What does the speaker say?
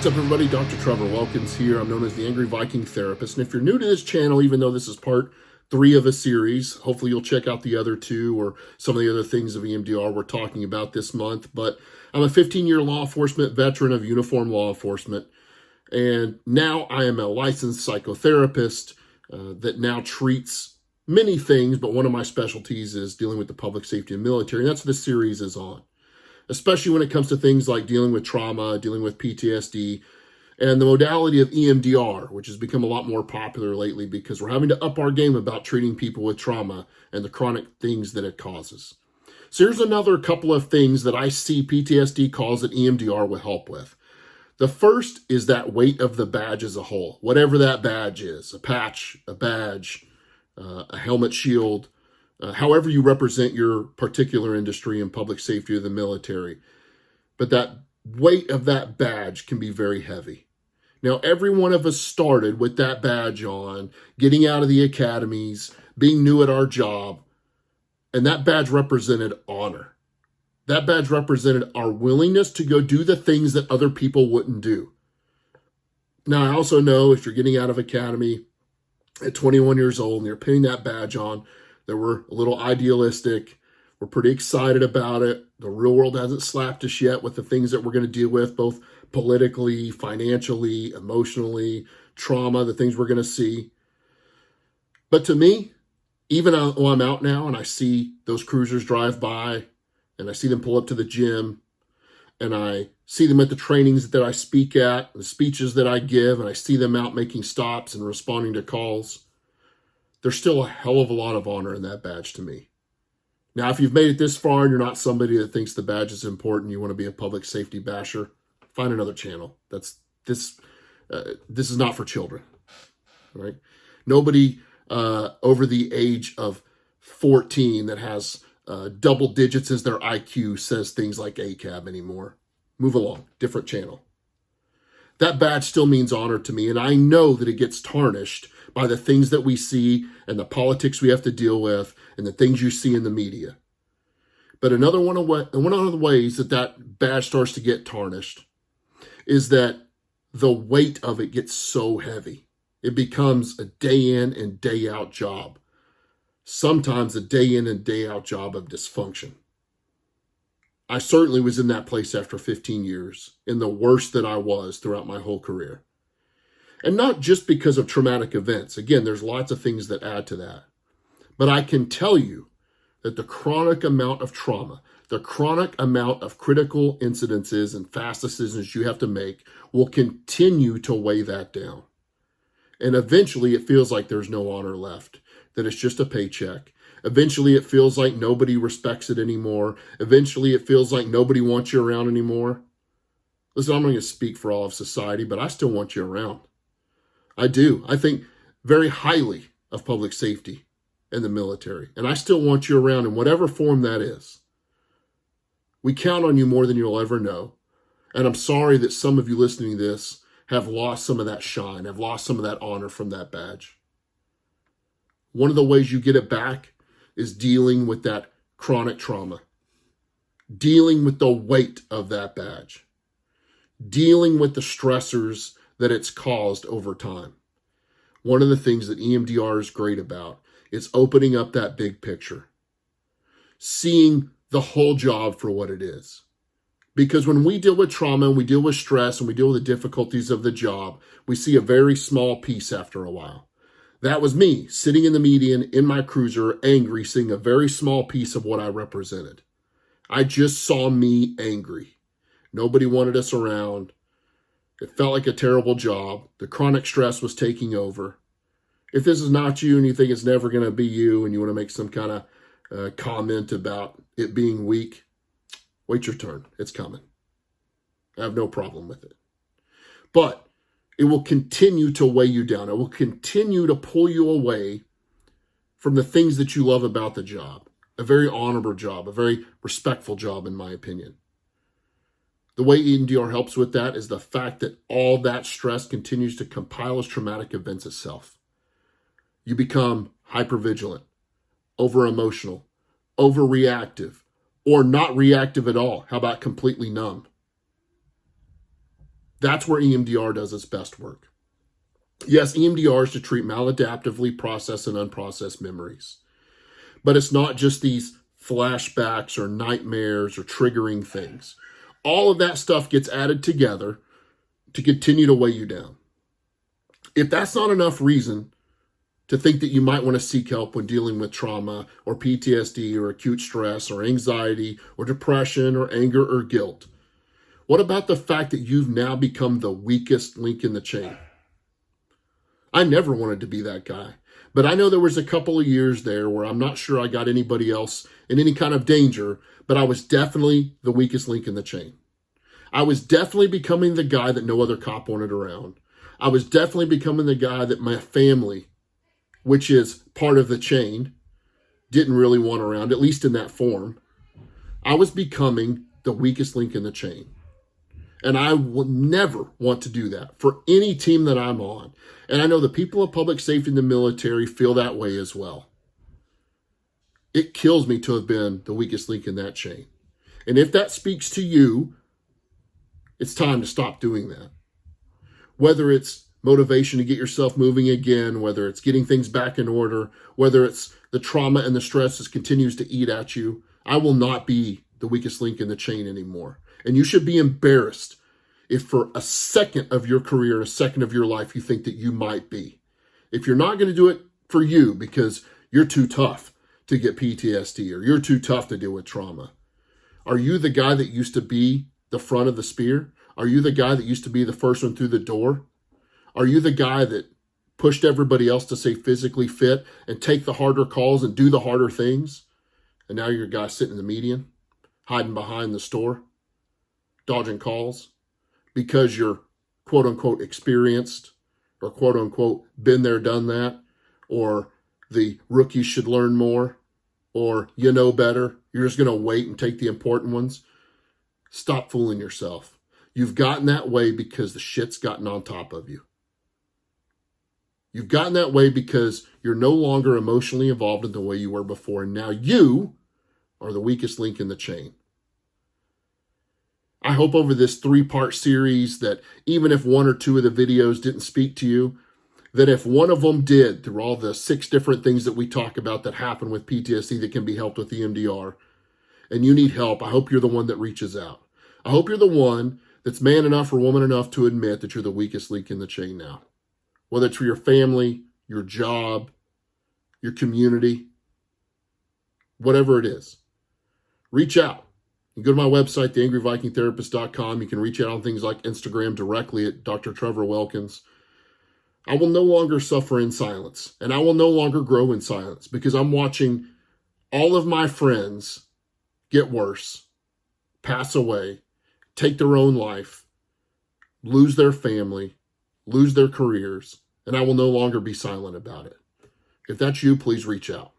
What's up, everybody? Dr. Trevor Wilkins here. I'm known as the Angry Viking Therapist. And if you're new to this channel, even though this is part 3 of a series, hopefully you'll check out the other 2 or some of the other things of EMDR we're talking about this month. But I'm a 15-year law enforcement veteran of uniform law enforcement. And now I am a licensed psychotherapist that now treats many things, but one of my specialties is dealing with the public safety and military. And that's what this series is on, especially when it comes to things like dealing with trauma, dealing with PTSD, and the modality of EMDR, which has become a lot more popular lately because we're having to up our game about treating people with trauma and the chronic things that it causes. So here's another couple of things that I see PTSD cause that EMDR will help with. The first is that weight of the badge as a whole, whatever that badge is, a patch, a badge, a helmet shield, however you represent your particular industry in public safety or the military. But that weight of that badge can be very heavy. Now, every one of us started with that badge on, getting out of the academies, being new at our job, and that badge represented honor. That badge represented our willingness to go do the things that other people wouldn't do. Now, I also know if you're getting out of academy at 21 years old and you're pinning that badge on, that we're a little idealistic. We're pretty excited about it. The real world hasn't slapped us yet with the things that we're going to deal with, both politically, financially, emotionally, trauma, the things we're going to see. But to me, even though I'm out now and I see those cruisers drive by and I see them pull up to the gym and I see them at the trainings that I speak at, the speeches that I give, and I see them out making stops and responding to calls, there's still a hell of a lot of honor in that badge to me. Now, if you've made it this far and you're not somebody that thinks the badge is important, you want to be a public safety basher, find another channel. This is not for children, right? Nobody over the age of 14 that has double digits as their IQ says things like ACAB anymore. Move along, different channel. That badge still means honor to me, and I know that it gets tarnished by the things that we see and the politics we have to deal with and the things you see in the media. But one of the ways that that badge starts to get tarnished is that the weight of it gets so heavy. It becomes a day in and day out job. Sometimes a day in and day out job of dysfunction. I certainly was in that place after 15 years, in the worst that I was throughout my whole career. And not just because of traumatic events. Again, there's lots of things that add to that. But I can tell you that the chronic amount of trauma, the chronic amount of critical incidences and fast decisions you have to make will continue to weigh that down. And eventually it feels like there's no honor left, that it's just a paycheck. Eventually it feels like nobody respects it anymore. Eventually it feels like nobody wants you around anymore. Listen, I'm not going to speak for all of society, but I still want you around. I do. I think very highly of public safety and the military. And I still want you around in whatever form that is. We count on you more than you'll ever know. And I'm sorry that some of you listening to this have lost some of that shine, have lost some of that honor from that badge. One of the ways you get it back is dealing with that chronic trauma, dealing with the weight of that badge, dealing with the stressors that it's caused over time. One of the things that EMDR is great about is opening up that big picture, seeing the whole job for what it is. Because when we deal with trauma and we deal with stress and we deal with the difficulties of the job, we see a very small piece after a while. That was me sitting in the median in my cruiser, angry, seeing a very small piece of what I represented. I just saw me angry. Nobody wanted us around. It felt like a terrible job. The chronic stress was taking over. If this is not you and you think it's never going to be you and you want to make some kind of comment about it being weak, wait your turn. It's coming. I have no problem with it. But it will continue to weigh you down. It will continue to pull you away from the things that you love about the job. A very honorable job, a very respectful job, in my opinion. The way EMDR helps with that is the fact that all that stress continues to compile as traumatic events itself. You become hypervigilant, over-emotional, overreactive, or not reactive at all. How about completely numb? That's where EMDR does its best work. Yes, EMDR is to treat maladaptively processed and unprocessed memories. But it's not just these flashbacks or nightmares or triggering things. All of that stuff gets added together to continue to weigh you down. If that's not enough reason to think that you might want to seek help when dealing with trauma or PTSD or acute stress or anxiety or depression or anger or guilt, what about the fact that you've now become the weakest link in the chain? I never wanted to be that guy, but I know there was a couple of years there where I'm not sure I got anybody else in any kind of danger, but I was definitely the weakest link in the chain. I was definitely becoming the guy that no other cop wanted around. I was definitely becoming the guy that my family, which is part of the chain, didn't really want around, at least in that form. I was becoming the weakest link in the chain. And I will never want to do that for any team that I'm on. And I know the people of public safety in the military feel that way as well. It kills me to have been the weakest link in that chain. And if that speaks to you, it's time to stop doing that. Whether it's motivation to get yourself moving again, whether it's getting things back in order, whether it's the trauma and the stress that continues to eat at you, I will not be the weakest link in the chain anymore. And you should be embarrassed if for a second of your career, a second of your life, you think that you might be. If you're not going to do it for you because you're too tough to get PTSD or you're too tough to deal with trauma, are you the guy that used to be the front of the spear? Are you the guy that used to be the first one through the door? Are you the guy that pushed everybody else to stay physically fit and take the harder calls and do the harder things? And now you're a guy sitting in the median, hiding behind the store, dodging calls because you're quote unquote experienced or quote unquote been there, done that, or the rookies should learn more, or you know better. You're just going to wait and take the important ones. Stop fooling yourself. You've gotten that way because the shit's gotten on top of you. You've gotten that way because you're no longer emotionally involved in the way you were before. And now you are the weakest link in the chain. I hope over this 3-part series that even if 1 or 2 of the videos didn't speak to you, that if one of them did, through all the 6 different things that we talk about that happen with PTSD that can be helped with EMDR, and you need help, I hope you're the one that reaches out. I hope you're the one that's man enough or woman enough to admit that you're the weakest link in the chain now. Whether it's for your family, your job, your community, whatever it is. Reach out. You go to my website, theangryvikingtherapist.com. You can reach out on things like Instagram directly at Dr. Trevor Wilkins. I will no longer suffer in silence, and I will no longer grow in silence because I'm watching all of my friends get worse, pass away, take their own life, lose their family, lose their careers, and I will no longer be silent about it. If that's you, please reach out.